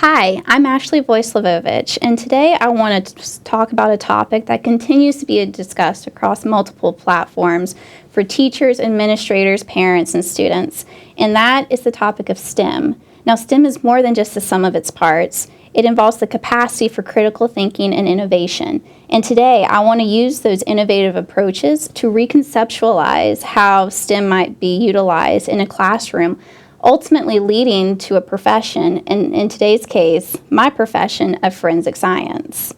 Hi, I'm Ashleigh Wojslawowicz, and today I want to talk about a topic that continues to be discussed across multiple platforms for teachers, administrators, parents, and students, and that is the topic of STEM. Now, STEM is more than just the sum of its parts. It involves the capacity for critical thinking and innovation, and today I want to use those innovative approaches to reconceptualize how STEM might be utilized in a classroom, ultimately leading to a profession, and in today's case, my profession of forensic science.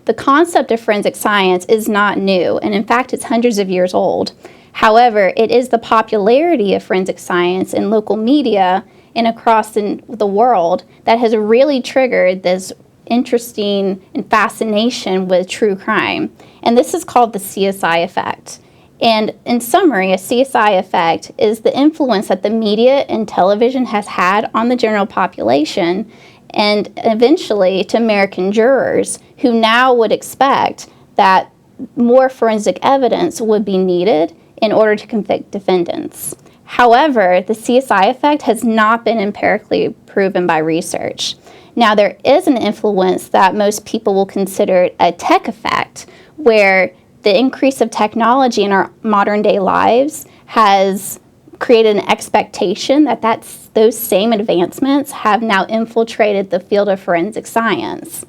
The concept of forensic science is not new, and in fact, it's hundreds of years old. However, it is the popularity of forensic science in local media and across the world that has really triggered this interesting and fascination with true crime. And this is called the CSI effect. And in summary, a CSI effect is the influence that the media and television has had on the general population and eventually to American jurors who now would expect that more forensic evidence would be needed in order to convict defendants. However, the CSI effect has not been empirically proven by research. Now, there is an influence that most people will consider a tech effect, where the increase of technology in our modern day lives has created an expectation that those same advancements have now infiltrated the field of forensic science.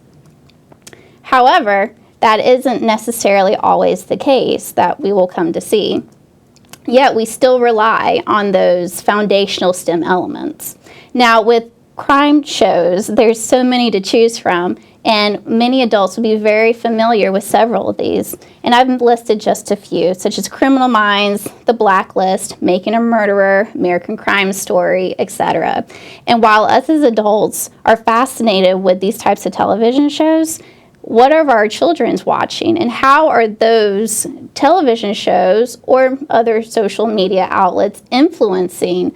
However, that isn't necessarily always the case that we will come to see. Yet we still rely on those foundational STEM elements. Now, with crime shows, there's so many to choose from, and many adults will be very familiar with several of these. And I've listed just a few, such as Criminal Minds, The Blacklist, Making a Murderer, American Crime Story, etc. And while us as adults are fascinated with these types of television shows, what are our children watching, and how are those television shows or other social media outlets influencing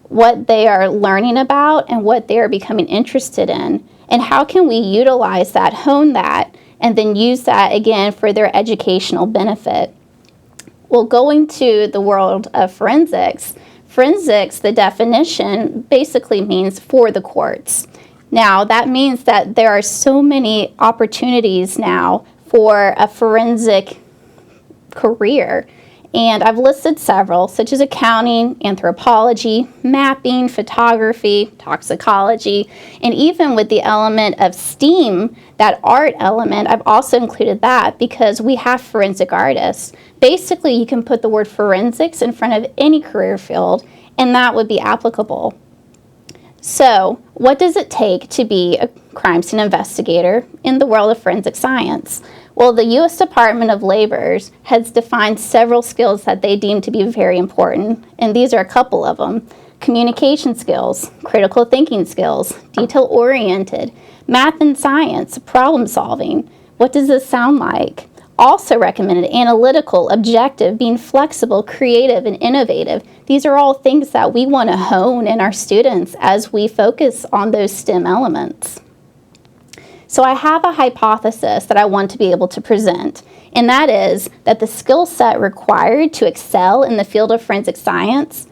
what they are learning about and what they are becoming interested in? And how can we utilize that, hone that, and then use that again for their educational benefit? Well, going to the world of forensics, the definition basically means for the courts. Now, that means that there are so many opportunities now for a forensic career. And I've listed several, such as accounting, anthropology, mapping, photography, toxicology, and even with the element of STEAM, that art element, I've also included that because we have forensic artists. Basically, you can put the word forensics in front of any career field, and that would be applicable. So, what does it take to be a crime scene investigator in the world of forensic science? Well, the U.S. Department of Labor has defined several skills that they deem to be very important, and these are a couple of them. Communication skills, critical thinking skills, detail-oriented, math and science, problem solving. What does this sound like? Also recommended analytical, objective, being flexible, creative, and innovative. These are all things that we want to hone in our students as we focus on those STEM elements. So I have a hypothesis that I want to be able to present, and that is that the skill set required to excel in the field of forensic science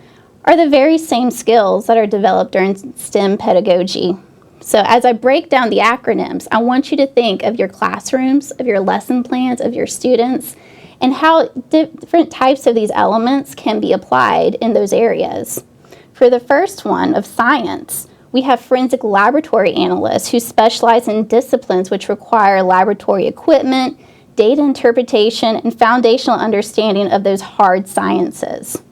are the very same skills that are developed during STEM pedagogy. So as I break down the acronyms, I want you to think of your classrooms, of your lesson plans, of your students, and how different types of these elements can be applied in those areas. For the first one of science, we have forensic laboratory analysts who specialize in disciplines which require laboratory equipment, data interpretation, and foundational understanding of those hard sciences.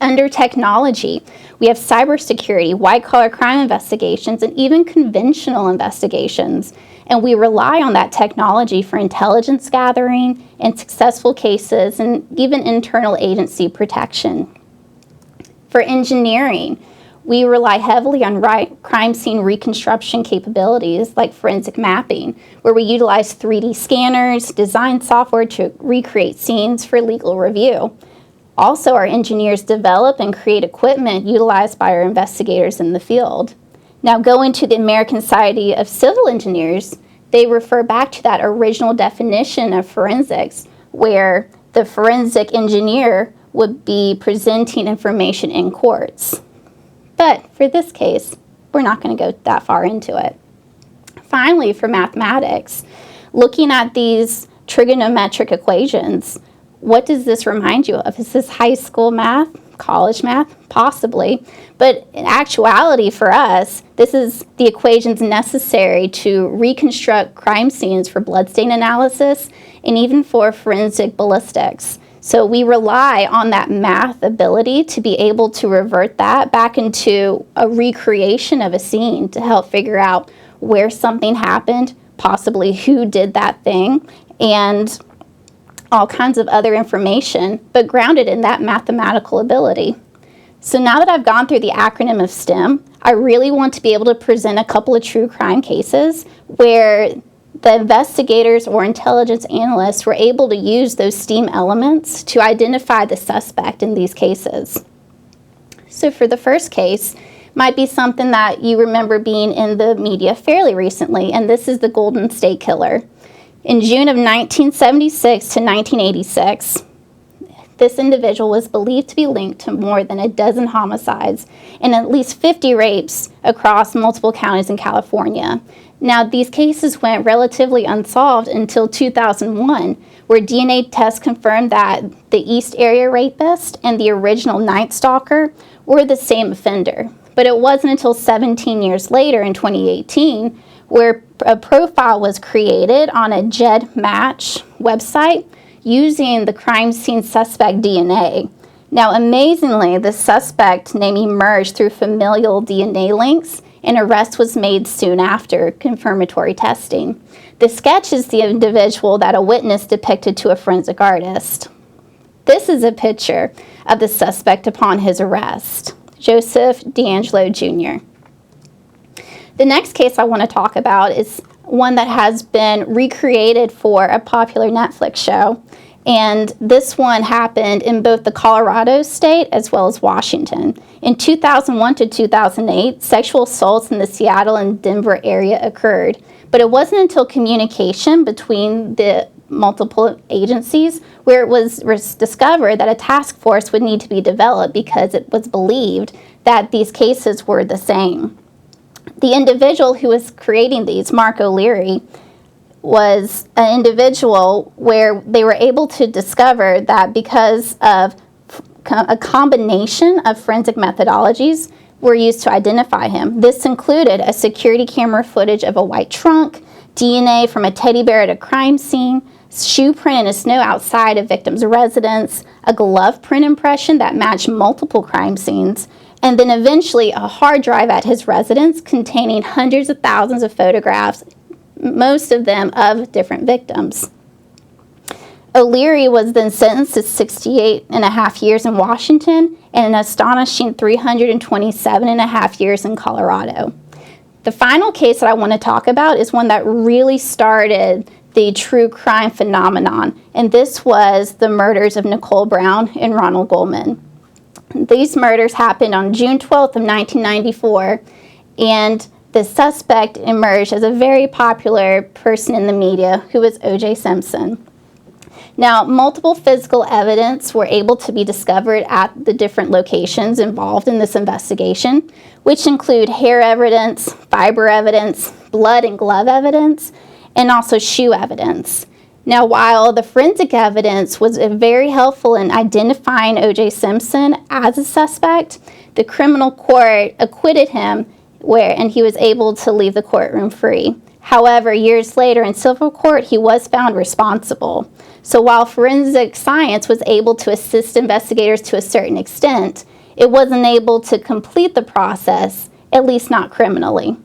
Under technology, we have cybersecurity, white-collar crime investigations, and even conventional investigations. And we rely on that technology for intelligence gathering and successful cases and even internal agency protection. For engineering, we rely heavily on crime scene reconstruction capabilities like forensic mapping, where we utilize 3D scanners, design software to recreate scenes for legal review. Also, our engineers develop and create equipment utilized by our investigators in the field. Now, going to the American Society of Civil Engineers, they refer back to that original definition of forensics, where the forensic engineer would be presenting information in courts. But for this case, we're not going to go that far into it. Finally, for mathematics, looking at these trigonometric equations, what does this remind you of? Is this high school math, college math? Possibly. But in actuality for us, this is the equations necessary to reconstruct crime scenes for bloodstain analysis and even for forensic ballistics. So we rely on that math ability to be able to revert that back into a recreation of a scene to help figure out where something happened, possibly who did that thing, and all kinds of other information, but grounded in that mathematical ability. So now that I've gone through the acronym of STEM, I really want to be able to present a couple of true crime cases where the investigators or intelligence analysts were able to use those STEAM elements to identify the suspect in these cases. So for the first case, might be something that you remember being in the media fairly recently, and this is the Golden State Killer. In June of 1976 to 1986, this individual was believed to be linked to more than a dozen homicides and at least 50 rapes across multiple counties in California. Now, these cases went relatively unsolved until 2001, where DNA tests confirmed that the East Area rapist and the original Night Stalker were the same offender. But it wasn't until 17 years later in 2018 where a profile was created on a GEDmatch website using the crime scene suspect DNA. Now, amazingly, the suspect name emerged through familial DNA links, and arrest was made soon after confirmatory testing. The sketch is the individual that a witness depicted to a forensic artist. This is a picture of the suspect upon his arrest, Joseph D'Angelo Jr. The next case I want to talk about is one that has been recreated for a popular Netflix show, and this one happened in both the Colorado state as well as Washington. In 2001 to 2008, sexual assaults in the Seattle and Denver area occurred, but it wasn't until communication between the multiple agencies where it was discovered that a task force would need to be developed because it was believed that these cases were the same. The individual who was creating these, Mark O'Leary, was an individual where they were able to discover that because of a combination of forensic methodologies were used to identify him. This included a security camera footage of a white trunk, DNA from a teddy bear at a crime scene, shoe print in the snow outside a victim's residence, a glove print impression that matched multiple crime scenes, and then eventually a hard drive at his residence containing hundreds of thousands of photographs, most of them of different victims. O'Leary was then sentenced to 68 and a half years in Washington and an astonishing 327 and a half years in Colorado. The final case that I want to talk about is one that really started the true crime phenomenon, and this was the murders of Nicole Brown and Ronald Goldman. These murders happened on June 12th of 1994, and the suspect emerged as a very popular person in the media who was O.J. Simpson. Now, multiple physical evidence were able to be discovered at the different locations involved in this investigation, which include hair evidence, fiber evidence, blood and glove evidence, and also shoe evidence. Now, while the forensic evidence was very helpful in identifying O.J. Simpson as a suspect, the criminal court acquitted him and he was able to leave the courtroom free. However, years later in civil court, he was found responsible. So while forensic science was able to assist investigators to a certain extent, it wasn't able to complete the process, at least not criminally.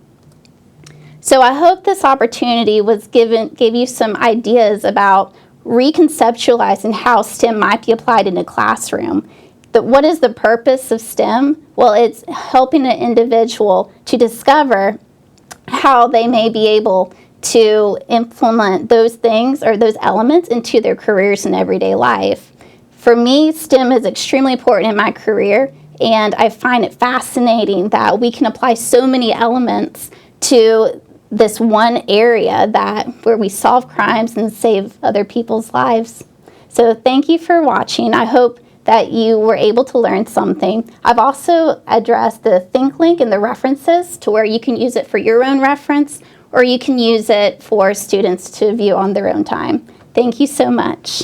So I hope this opportunity gave you some ideas about reconceptualizing how STEM might be applied in a classroom. What is the purpose of STEM? Well, it's helping an individual to discover how they may be able to implement those things or those elements into their careers in everyday life. For me, STEM is extremely important in my career, and I find it fascinating that we can apply so many elements to this one area where we solve crimes and save other people's lives. So thank you for watching. I hope that you were able to learn something. I've also addressed the think link and the references to where you can use it for your own reference, or you can use it for students to view on their own time. Thank you so much.